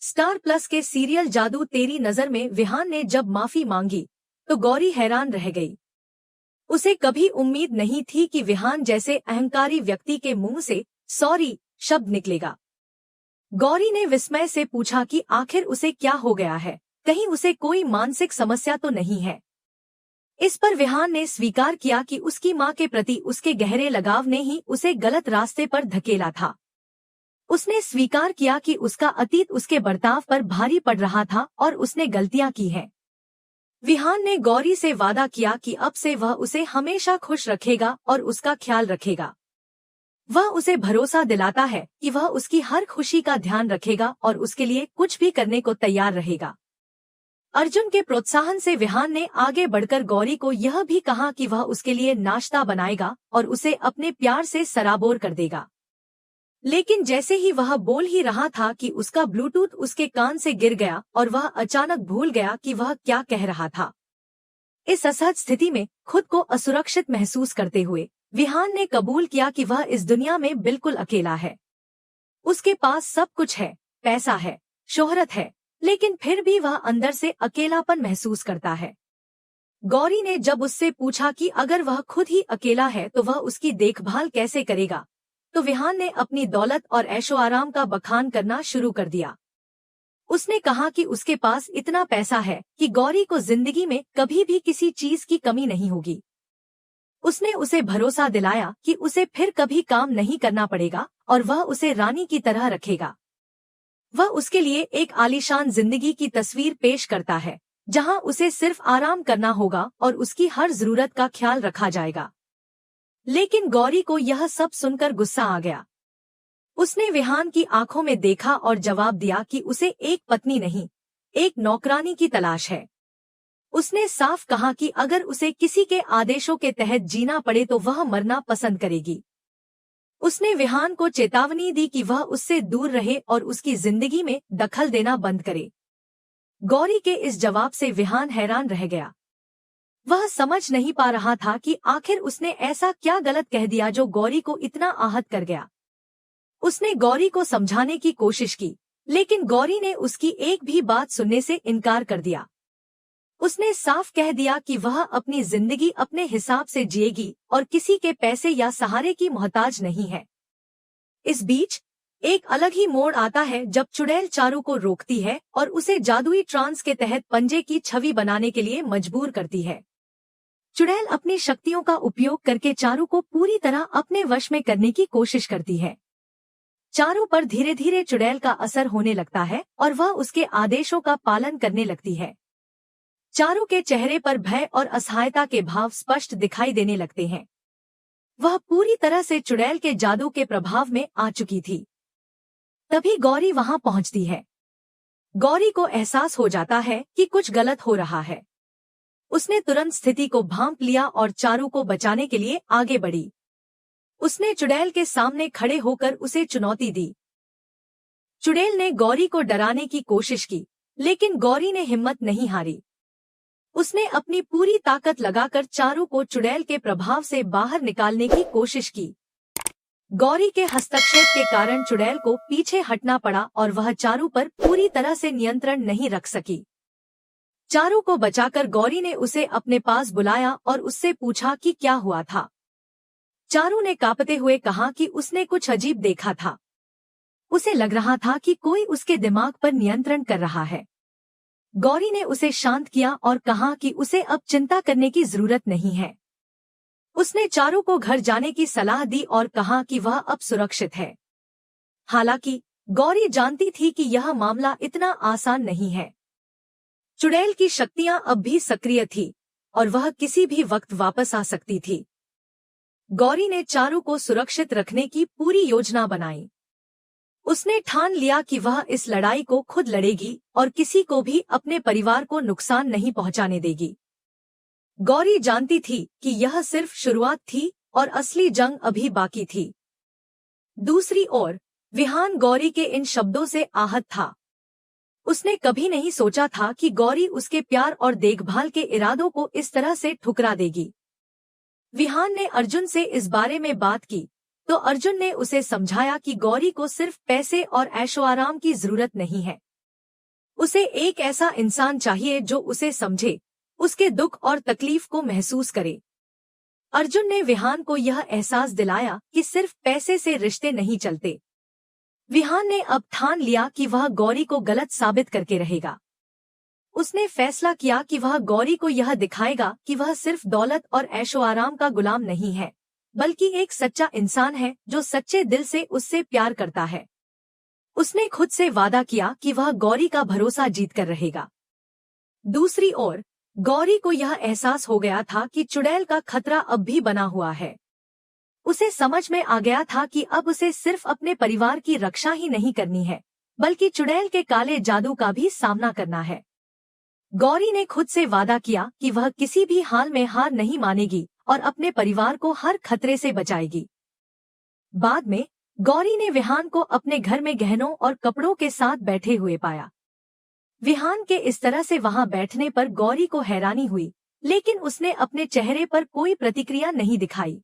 Star plus के serial जादू तेरी नजर में विहान ने जब माफी मांगी तो गौरी हैरान रह गई। उसे कभी उम्मीद नहीं थी कि विहान जैसे अहंकारी व्यक्ति के मुंह से सॉरी शब्द निकलेगा। गौरी ने विस्मय से पूछा कि आखिर उसे क्या हो गया है, कहीं उसे कोई मानसिक समस्या तो नहीं है। इस पर विहान ने स्वीकार किया कि उसकी मां के प्रति उसके गहरे लगाव ने ही उसे गलत रास्ते पर धकेला था। उसने स्वीकार किया कि उसका अतीत उसके बर्ताव पर भारी पड़ रहा था और उसने गलतियां की हैं। विहान ने गौरी से वादा किया कि अब से वह उसे हमेशा खुश रखेगा और उसका ख्याल रखेगा। वह उसे भरोसा दिलाता है कि वह उसकी हर खुशी का ध्यान रखेगा और उसके लिए कुछ भी करने को तैयार रहेगा। अर्जुन के प्रोत्साहन से विहान ने आगे बढ़कर गौरी को यह भी कहा कि वह उसके लिए नाश्ता बनाएगा और उसे अपने प्यार से सराबोर कर देगा। लेकिन जैसे ही वह बोल ही रहा था कि उसका ब्लूटूथ उसके कान से गिर गया और वह अचानक भूल गया कि वह क्या कह रहा था। इस असहज स्थिति में खुद को असुरक्षित महसूस करते हुए विहान ने कबूल किया कि वह इस दुनिया में बिल्कुल अकेला है। उसके पास सब कुछ है, पैसा है, शोहरत है, लेकिन फिर भी वह अंदर से अकेलापन महसूस करता है। गौरी ने जब उससे पूछा कि अगर वह खुद ही अकेला है तो वह उसकी देखभाल कैसे करेगा, तो विहान ने अपनी दौलत और ऐशो आराम का बखान करना शुरू कर दिया। उसने कहा कि उसके पास इतना पैसा है कि गौरी को जिंदगी में कभी भी किसी चीज की कमी नहीं होगी। उसने उसे भरोसा दिलाया कि उसे फिर कभी काम नहीं करना पड़ेगा और वह उसे रानी की तरह रखेगा। वह उसके लिए एक आलीशान जिंदगी की तस्वीर पेश करता है, जहां उसे सिर्फ आराम करना होगा और उसकी हर जरूरत का ख्याल रखा जाएगा। लेकिन गौरी को यह सब सुनकर गुस्सा आ गया। उसने विहान की आंखों में देखा और जवाब दिया कि उसे एक पत्नी नहीं, एक नौकरानी की तलाश है। उसने साफ कहा कि अगर उसे किसी के आदेशों के तहत जीना पड़े तो वह मरना पसंद करेगी। उसने विहान को चेतावनी दी कि वह उससे दूर रहे और उसकी जिंदगी में दखल देना बंद करे। गौरी के इस जवाब से विहान हैरान रह गया। वह समझ नहीं पा रहा था कि आखिर उसने ऐसा क्या गलत कह दिया जो गौरी को इतना आहत कर गया। उसने गौरी को समझाने की कोशिश की, लेकिन गौरी ने उसकी एक भी बात सुनने से इनकार कर दिया। उसने साफ कह दिया कि वह अपनी जिंदगी अपने हिसाब से जिएगी और किसी के पैसे या सहारे की मोहताज नहीं है। इस बीच एक अलग ही मोड़ आता है जब चुड़ैल चारू को रोकती है और उसे जादुई ट्रांस के तहत पंजे की छवि बनाने के लिए मजबूर करती है। चुड़ैल अपनी शक्तियों का उपयोग करके चारू को पूरी तरह अपने वश में करने की कोशिश करती है। चारू पर धीरे धीरे चुड़ैल का असर होने लगता है और वह उसके आदेशों का पालन करने लगती है। चारू के चेहरे पर भय और असहायता के भाव स्पष्ट दिखाई देने लगते हैं। वह पूरी तरह से चुड़ैल के जादू के प्रभाव में आ चुकी थी। तभी गौरी वहां पहुंचती है। गौरी को एहसास हो जाता है कि कुछ गलत हो रहा है। उसने तुरंत स्थिति को भांप लिया और चारू को बचाने के लिए आगे बढ़ी। उसने चुड़ैल के सामने खड़े होकर उसे चुनौती दी। चुड़ैल ने गौरी को डराने की कोशिश की, लेकिन गौरी ने हिम्मत नहीं हारी। उसने अपनी पूरी ताकत लगाकर चारू को चुड़ैल के प्रभाव से बाहर निकालने की कोशिश की। गौरी के हस्तक्षेप के कारण चुड़ैल को पीछे हटना पड़ा और वह चारू पर पूरी तरह से नियंत्रण नहीं रख सकी। चारू को बचाकर गौरी ने उसे अपने पास बुलाया और उससे पूछा कि क्या हुआ था। चारू ने कांपते हुए कहा कि उसने कुछ अजीब देखा था। उसे लग रहा था कि कोई उसके दिमाग पर नियंत्रण कर रहा है। गौरी ने उसे शांत किया और कहा कि उसे अब चिंता करने की जरूरत नहीं है। उसने चारू को घर जाने की सलाह दी और कहा कि वह अब सुरक्षित है। हालांकि गौरी जानती थी कि यह मामला इतना आसान नहीं है। चुड़ैल की शक्तियां अब भी सक्रिय थी और वह किसी भी वक्त वापस आ सकती थी। गौरी ने चारू को सुरक्षित रखने की पूरी योजना बनाई। उसने ठान लिया कि वह इस लड़ाई को खुद लड़ेगी और किसी को भी अपने परिवार को नुकसान नहीं पहुंचाने देगी। गौरी जानती थी कि यह सिर्फ शुरुआत थी और असली जंग अभी बाकी थी। दूसरी ओर विहान गौरी के इन शब्दों से आहत था। उसने कभी नहीं सोचा था कि गौरी उसके प्यार और देखभाल के इरादों को इस तरह से ठुकरा देगी। विहान ने अर्जुन से इस बारे में बात की तो अर्जुन ने उसे समझाया कि गौरी को सिर्फ पैसे और ऐशो आराम की जरूरत नहीं है, उसे एक ऐसा इंसान चाहिए जो उसे समझे, उसके दुख और तकलीफ को महसूस करे। अर्जुन ने विहान को यह एहसास दिलाया कि सिर्फ पैसे से रिश्ते नहीं चलते। विहान ने अब ठान लिया कि वह गौरी को गलत साबित करके रहेगा। उसने फैसला किया कि वह गौरी को यह दिखाएगा कि वह सिर्फ दौलत और ऐशो आराम का गुलाम नहीं है, बल्कि एक सच्चा इंसान है जो सच्चे दिल से उससे प्यार करता है। उसने खुद से वादा किया कि वह गौरी का भरोसा जीतकर रहेगा। दूसरी ओर गौरी को यह एहसास हो गया था कि चुड़ैल का खतरा अब भी बना हुआ है। उसे समझ में आ गया था कि अब उसे सिर्फ अपने परिवार की रक्षा ही नहीं करनी है, बल्कि चुड़ैल के काले जादू का भी सामना करना है। गौरी ने खुद से वादा किया कि वह किसी भी हाल में हार नहीं मानेगी और अपने परिवार को हर खतरे से बचाएगी। बाद में गौरी ने विहान को अपने घर में गहनों और कपड़ों के साथ बैठे हुए पाया। विहान के इस तरह से वहां बैठने पर गौरी को हैरानी हुई, लेकिन उसने अपने चेहरे पर कोई प्रतिक्रिया नहीं दिखाई।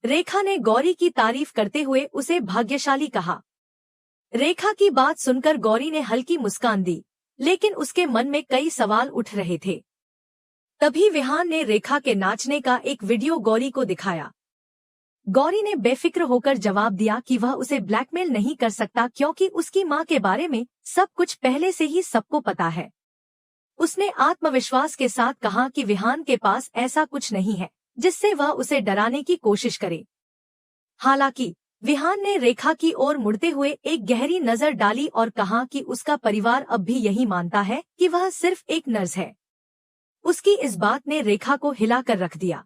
रेखा ने गौरी की तारीफ करते हुए उसे भाग्यशाली कहा। रेखा की बात सुनकर गौरी ने हल्की मुस्कान दी, लेकिन उसके मन में कई सवाल उठ रहे थे। तभी विहान ने रेखा के नाचने का एक वीडियो गौरी को दिखाया। गौरी ने बेफिक्र होकर जवाब दिया कि वह उसे ब्लैकमेल नहीं कर सकता क्योंकि उसकी मां के बारे में सब कुछ पहले से ही सबको पता है। उसने आत्मविश्वास के साथ कहा कि विहान के पास ऐसा कुछ नहीं है जिससे वह उसे डराने की कोशिश करे। हालांकि विहान ने रेखा की ओर मुड़ते हुए एक गहरी नजर डाली और कहा कि उसका परिवार अब भी यही मानता है कि वह सिर्फ एक नर्स है। उसकी इस बात ने रेखा को हिलाकर रख दिया।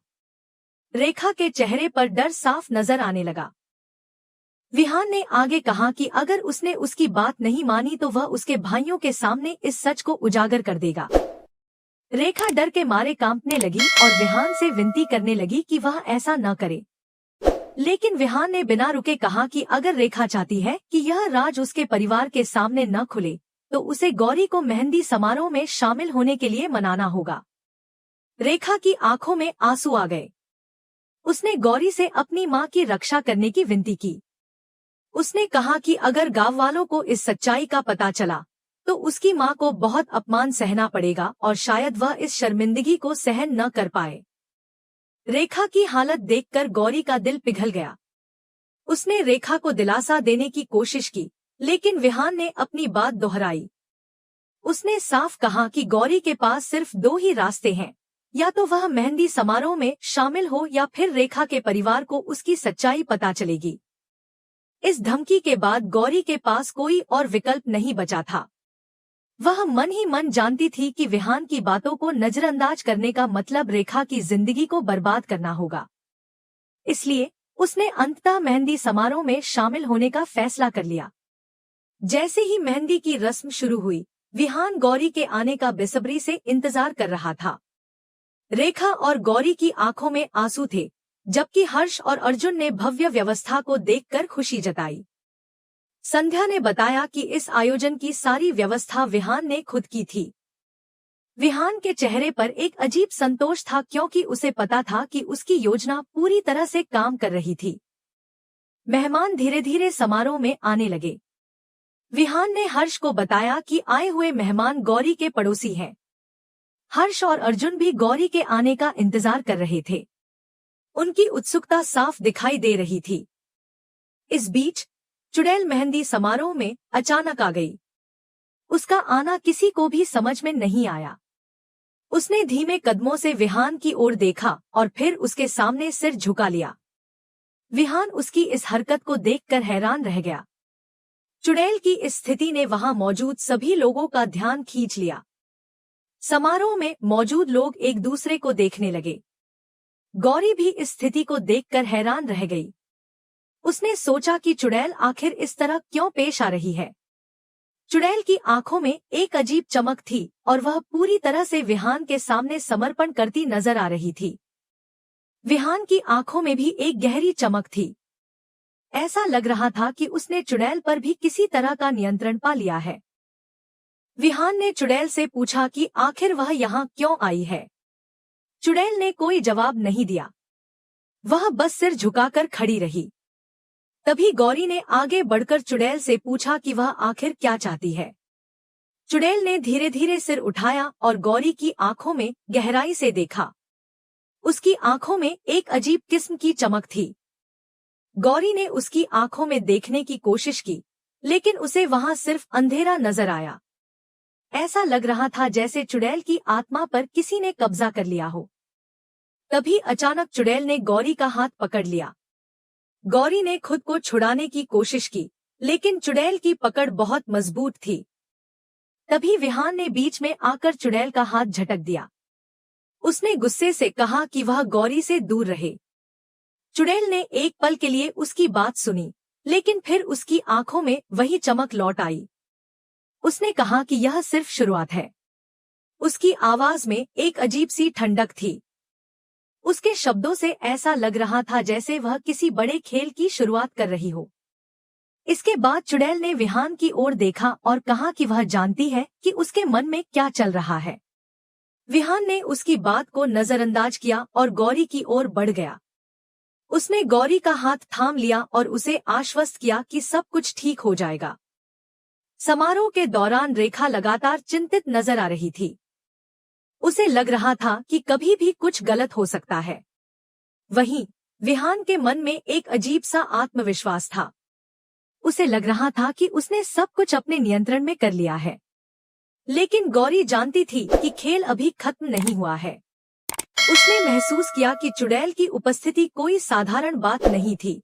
रेखा के चेहरे पर डर साफ नजर आने लगा। विहान ने आगे कहा कि अगर उसने उसकी बात नहीं मानी तो वह उसके भाइयों के सामने इस सच को उजागर कर देगा। रेखा डर के मारे कांपने लगी और विहान से विनती करने लगी कि वह ऐसा न करे। लेकिन विहान ने बिना रुके कहा कि अगर रेखा चाहती है कि यह राज उसके परिवार के सामने न खुले, तो उसे गौरी को मेहंदी समारोह में शामिल होने के लिए मनाना होगा। रेखा की आंखों में आंसू आ गए। उसने गौरी से अपनी मां की रक्षा करने की विनती की। उसने कहा कि अगर गांव वालों को इस सच्चाई का पता चला तो उसकी मां को बहुत अपमान सहना पड़ेगा और शायद वह इस शर्मिंदगी को सहन न कर पाए। रेखा की हालत देखकर गौरी का दिल पिघल गया। उसने रेखा को दिलासा देने की कोशिश की, लेकिन विहान ने अपनी बात दोहराई। उसने साफ कहा कि गौरी के पास सिर्फ दो ही रास्ते हैं, या तो वह मेहंदी समारोह में शामिल हो या फिर रेखा के परिवार को उसकी सच्चाई पता चलेगी। इस धमकी के बाद गौरी के पास कोई और विकल्प नहीं बचा था। वह मन ही मन जानती थी कि विहान की बातों को नजरअंदाज करने का मतलब रेखा की जिंदगी को बर्बाद करना होगा। इसलिए उसने अंततः मेहंदी समारोह में शामिल होने का फैसला कर लिया। जैसे ही मेहंदी की रस्म शुरू हुई, विहान गौरी के आने का बेसब्री से इंतजार कर रहा था। रेखा और गौरी की आंखों में आंसू थे, जबकि हर्ष और अर्जुन ने भव्य व्यवस्था को देखकर खुशी जताई। संध्या ने बताया कि इस आयोजन की सारी व्यवस्था विहान ने खुद की थी। विहान के चेहरे पर एक अजीब संतोष था क्योंकि उसे पता था कि उसकी योजना पूरी तरह से काम कर रही थी। मेहमान धीरे धीरे समारोह में आने लगे। विहान ने हर्ष को बताया कि आए हुए मेहमान गौरी के पड़ोसी हैं। हर्ष और अर्जुन भी गौरी के आने का इंतजार कर रहे थे। उनकी उत्सुकता साफ दिखाई दे रही थी। इस बीच चुड़ैल मेहंदी समारोह में अचानक आ गई। उसका आना किसी को भी समझ में नहीं आया। उसने धीमे कदमों से विहान की ओर देखा और फिर उसके सामने सिर झुका लिया। विहान उसकी इस हरकत को देखकर हैरान रह गया। चुड़ैल की इस स्थिति ने वहां मौजूद सभी लोगों का ध्यान खींच लिया। समारोह में मौजूद लोग एक दूसरे को देखने लगे। गौरी भी इस स्थिति को देखकर हैरान रह गई। उसने सोचा कि चुड़ैल आखिर इस तरह क्यों पेश आ रही है। चुड़ैल की आंखों में एक अजीब चमक थी और वह पूरी तरह से विहान के सामने समर्पण करती नजर आ रही थी। विहान की आंखों में भी एक गहरी चमक थी। ऐसा लग रहा था कि उसने चुड़ैल पर भी किसी तरह का नियंत्रण पा लिया है। विहान ने चुड़ैल से पूछा कि आखिर वह यहाँ क्यों आई है। चुड़ैल ने कोई जवाब नहीं दिया। वह बस सिर झुकाकर खड़ी रही। तभी गौरी ने आगे बढ़कर चुड़ैल से पूछा कि वह आखिर क्या चाहती है। चुड़ैल ने धीरे धीरे सिर उठाया और गौरी की आंखों में गहराई से देखा। उसकी आंखों में एक अजीब किस्म की चमक थी। गौरी ने उसकी आंखों में देखने की कोशिश की, लेकिन उसे वहां सिर्फ अंधेरा नजर आया। ऐसा लग रहा था जैसे चुड़ैल की आत्मा पर किसी ने कब्जा कर लिया हो। तभी अचानक चुड़ैल ने गौरी का हाथ पकड़ लिया। गौरी ने खुद को छुड़ाने की कोशिश की, लेकिन चुड़ैल की पकड़ बहुत मजबूत थी। तभी विहान ने बीच में आकर चुड़ैल का हाथ झटक दिया। उसने गुस्से से कहा कि वह गौरी से दूर रहे। चुड़ैल ने एक पल के लिए उसकी बात सुनी, लेकिन फिर उसकी आंखों में वही चमक लौट आई। उसने कहा कि यह सिर्फ शुरुआत है। उसकी आवाज में एक अजीब सी ठंडक थी। उसके शब्दों से ऐसा लग रहा था जैसे वह किसी बड़े खेल की शुरुआत कर रही हो। इसके बाद चुड़ैल ने विहान की ओर देखा और कहा कि वह जानती है कि उसके मन में क्या चल रहा है। विहान ने उसकी बात को नजरअंदाज किया और गौरी की ओर बढ़ गया। उसने गौरी का हाथ थाम लिया और उसे आश्वस्त किया कि सब कुछ ठीक हो जाएगा। समारोह के दौरान रेखा लगातार चिंतित नजर आ रही थी। उसे लग रहा था कि कभी भी कुछ गलत हो सकता है। वहीं विहान के मन में एक अजीब सा आत्मविश्वास था। उसे लग रहा था कि उसने सब कुछ अपने नियंत्रण में कर लिया है। लेकिन गौरी जानती थी कि खेल अभी खत्म नहीं हुआ है। उसने महसूस किया कि चुड़ैल की उपस्थिति कोई साधारण बात नहीं थी।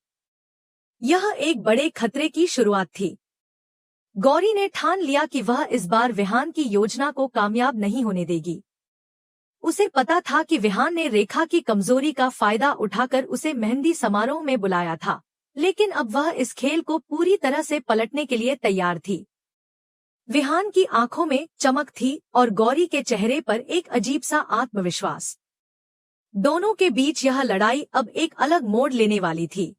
यह एक बड़े खतरे की शुरुआत थी। गौरी ने ठान लिया कि वह इस बार विहान की योजना को कामयाब नहीं होने देगी। उसे पता था कि विहान ने रेखा की कमजोरी का फायदा उठाकर उसे मेहंदी समारोह में बुलाया था, लेकिन अब वह इस खेल को पूरी तरह से पलटने के लिए तैयार थी। विहान की आंखों में चमक थी और गौरी के चेहरे पर एक अजीब सा आत्मविश्वास। दोनों के बीच यह लड़ाई अब एक अलग मोड़ लेने वाली थी।